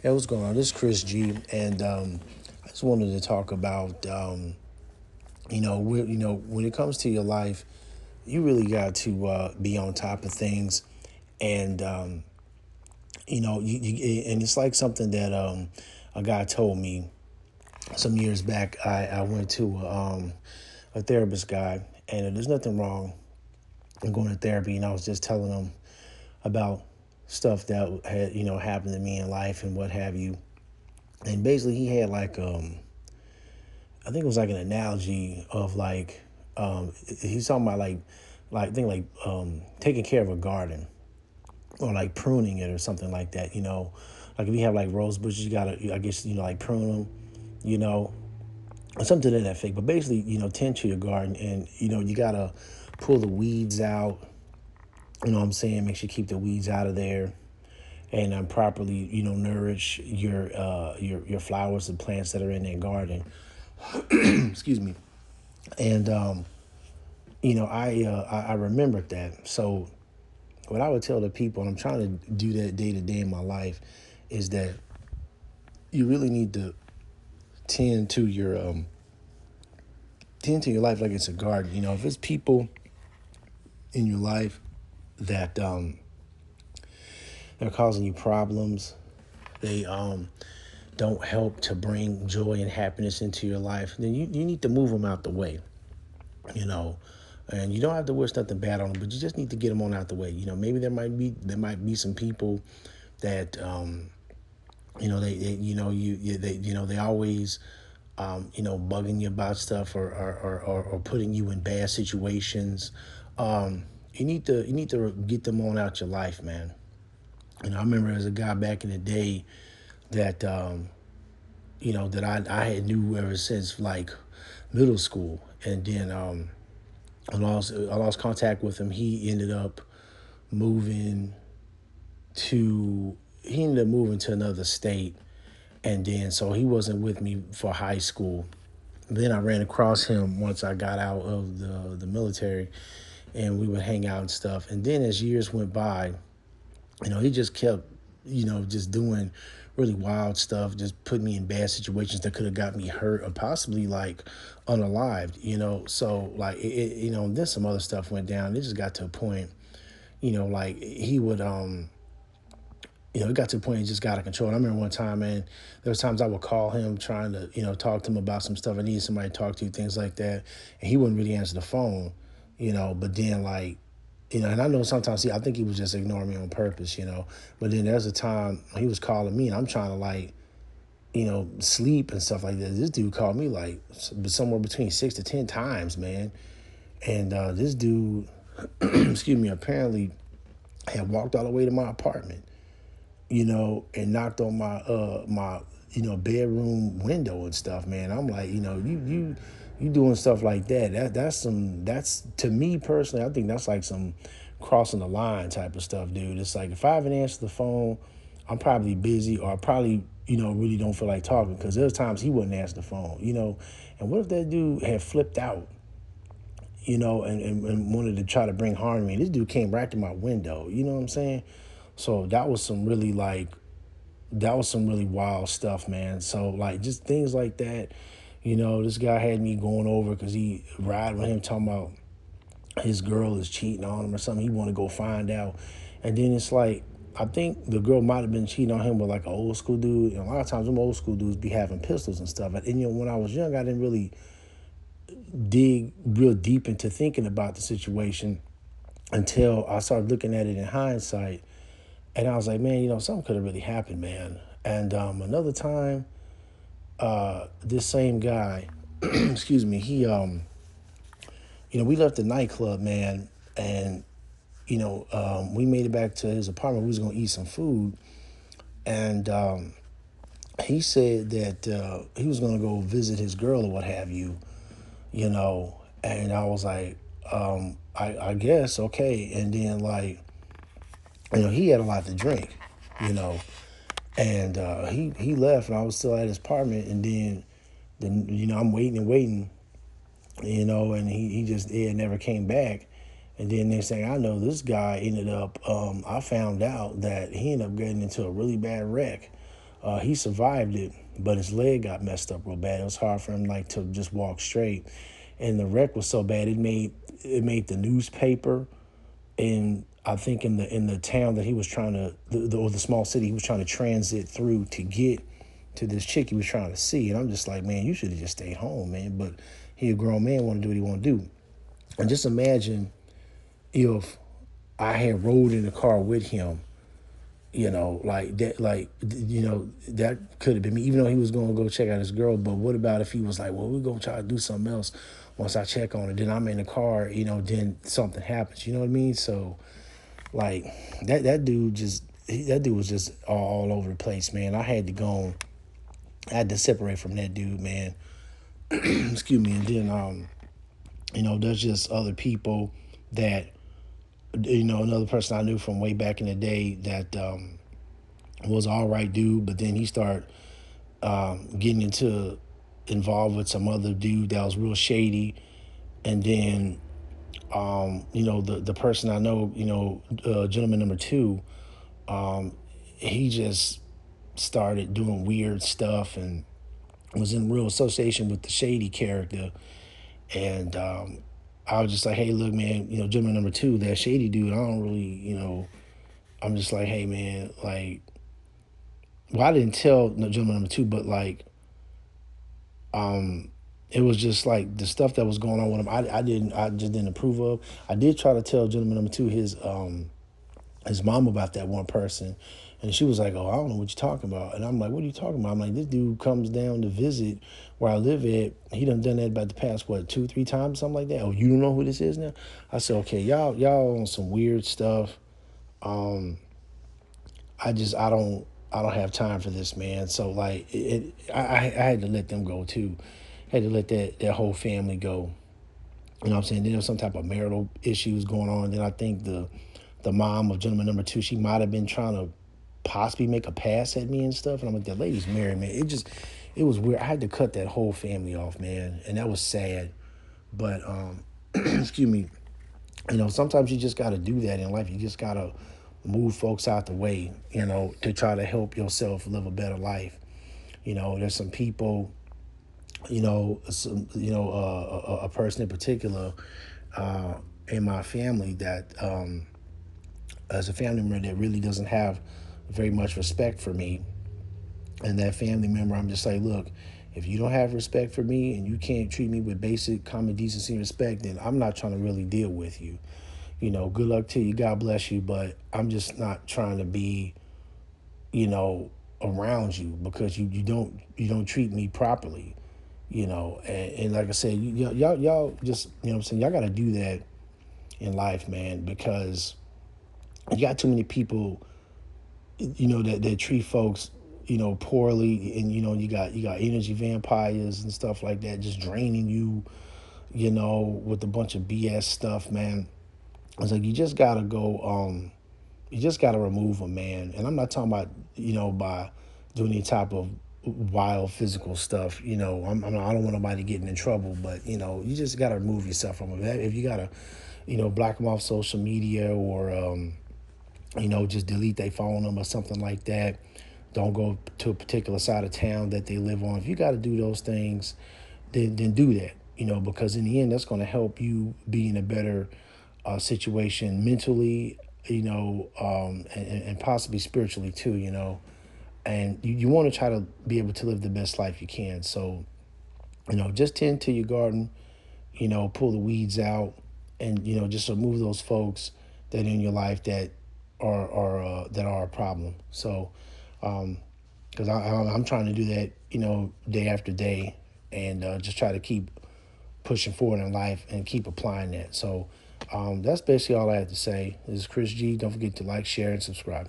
Hey, what's going on? This is Chris G, and I just wanted to talk about, when it comes to your life, you really got to be on top of things, and and it's like something that a guy told me some years back. I went to a therapist guy, and there's nothing wrong in going to therapy, and I was just telling him about stuff that had happened to me in life and what have you, and basically he had like I think it was like an analogy of like he's talking about like I think like taking care of a garden or like pruning it or something like that. Like if you have like rose bushes, you gotta I guess like prune them, you know, or something to that effect. But basically, tend to your garden, and you gotta pull the weeds out. You know what I'm saying? Make sure you keep the weeds out of there, and properly nourish your flowers and plants that are in that garden. Excuse me. And I remembered that. So what I would tell the people, and I'm trying to do that day to day in my life, is that you really need to tend to your tend to your life like it's a garden. If it's people in your life that they're causing you problems, they don't help to bring joy and happiness into your life, then you need to move them out the way. You know, and you don't have to wish nothing bad on them, but you just need to get them on out the way. Maybe there might be some people that they they always bugging you about stuff, or putting you in bad situations. You need to get them on out your life, man. I remember as a guy back in the day that that I had knew ever since like middle school, and then I lost contact with him. Moving he ended up moving to another state, and then so he wasn't with me for high school. Then I ran across him once I got out of the military, and we would hang out and stuff. And then as years went by, he just kept just doing really wild stuff, just put me in bad situations that could have got me hurt or possibly like unalived. So like then some other stuff went down. It just got to a point, like he would it got to the point it just got out of control. And I remember one time, man, there was times I would call him trying to, talk to him about some stuff. I needed somebody to talk to, things like that. And he wouldn't really answer the phone, but then like, and I know sometimes I think he was just ignoring me on purpose, But then there's a time he was calling me and I'm trying to like, sleep and stuff like that. This dude called me like somewhere between 6 to 10 times, man. And this dude, excuse me, apparently had walked all the way to my apartment, and knocked on my bedroom window and stuff, man. I'm like, you doing stuff like that. That's to me personally, I think that's like some crossing the line type of stuff, dude. It's like if I haven't answered the phone, I'm probably busy, or I probably, really don't feel like talking, because there's times he wouldn't answer the phone, And what if that dude had flipped out, and wanted to try to bring harm to me? This dude came right to my window, you know what I'm saying? So that was some really wild stuff, man. So like just things like that, this guy had me going over because he ride with him talking about his girl is cheating on him or something. He want to go find out, and then it's like I think the girl might have been cheating on him with like an old school dude. And a lot of times them old school dudes be having pistols and stuff. And when I was young, I didn't really dig real deep into thinking about the situation until I started looking at it in hindsight. And I was like, man, something could have really happened, man. And another time, this same guy, excuse me, he, we left the nightclub, man, and we made it back to his apartment. We was gonna eat some food, and he said that he was gonna go visit his girl or what have you, And I was like, I guess okay. And then like, he had a lot to drink, you know. And he left, and I was still at his apartment. And then I'm waiting and waiting, and he just never came back. And then next thing I know, this guy ended up. I found out that he ended up getting into a really bad wreck. He survived it, but his leg got messed up real bad. It was hard for him like to just walk straight, and the wreck was so bad it made the newspaper. And I think in the town that he was trying to or the small city he was trying to transit through to get to this chick he was trying to see. And I'm just like, man, you should have just stayed home, man. But he a grown man, want to do what he want to do. And just imagine if I had rode in the car with him, like that, that could have been me, even though he was going to go check out his girl. But what about if he was like, well, we're going to try to do something else once I check on it, then I'm in the car, then something happens, you know what I mean? So, like, that dude was just all over the place, man. I had to separate from that dude, man. Excuse me. And then, there's just other people that, another person I knew from way back in the day that was all right dude, but then he started getting involved with some other dude that was real shady. And then, the person I know, gentleman number two, he just started doing weird stuff and was in real association with the shady character. And I was just like, hey, look, man, gentleman number two, that shady dude, I don't really, I'm just like, hey, man, like, well, I didn't tell no gentleman number two, but like, it was just like the stuff that was going on with him. I just didn't approve of. I did try to tell gentleman number two his mom about that one person, and she was like, "Oh, I don't know what you're talking about." And I'm like, "What are you talking about?" I'm like, "This dude comes down to visit where I live at. He done that about the past what 2, 3 times, something like that." Oh, you don't know who this is now? I said, "Okay, y'all on some weird stuff. Um, I don't have time for this, man." So like, I had to let them go too. I had to let that whole family go. You know what I'm saying? There was some type of marital issues going on. Then I think the mom of gentleman number two, she might have been trying to possibly make a pass at me and stuff. And I'm like, that lady's married, man. It was weird. I had to cut that whole family off, man. And that was sad. But, excuse me, sometimes you just got to do that in life. You just got to move folks out the way, to try to help yourself live a better life. There's some people, a person in particular in my family that, as a family member that really doesn't have very much respect for me. And that family member, I'm just like, look, if you don't have respect for me and you can't treat me with basic common decency and respect, then I'm not trying to really deal with you. Good luck to you. God bless you. But I'm just not trying to be, you know, around you because you don't treat me properly. And like I said, y'all just, what I'm saying, y'all got to do that in life, man, because you got too many people, that treat folks, poorly. And you got energy vampires and stuff like that just draining you, with a bunch of BS stuff, man. It's like you just gotta go, you just gotta remove them, man. And I'm not talking about, by doing any type of wild physical stuff. I don't want nobody getting in trouble, but you just gotta remove yourself from it. If you gotta, block them off social media, or just delete their phone number or something like that. Don't go to a particular side of town that they live on. If you got to do those things, then do that. Because in the end, that's going to help you be in a better situation mentally, and possibly spiritually too. And you want to try to be able to live the best life you can. So, just tend to your garden. Pull the weeds out, and just remove those folks that are in your life that are a problem. So, because I'm trying to do that, day after day, and just try to keep pushing forward in life and keep applying that. So, that's basically all I have to say. This is Chris G. Don't forget to like, share, and subscribe.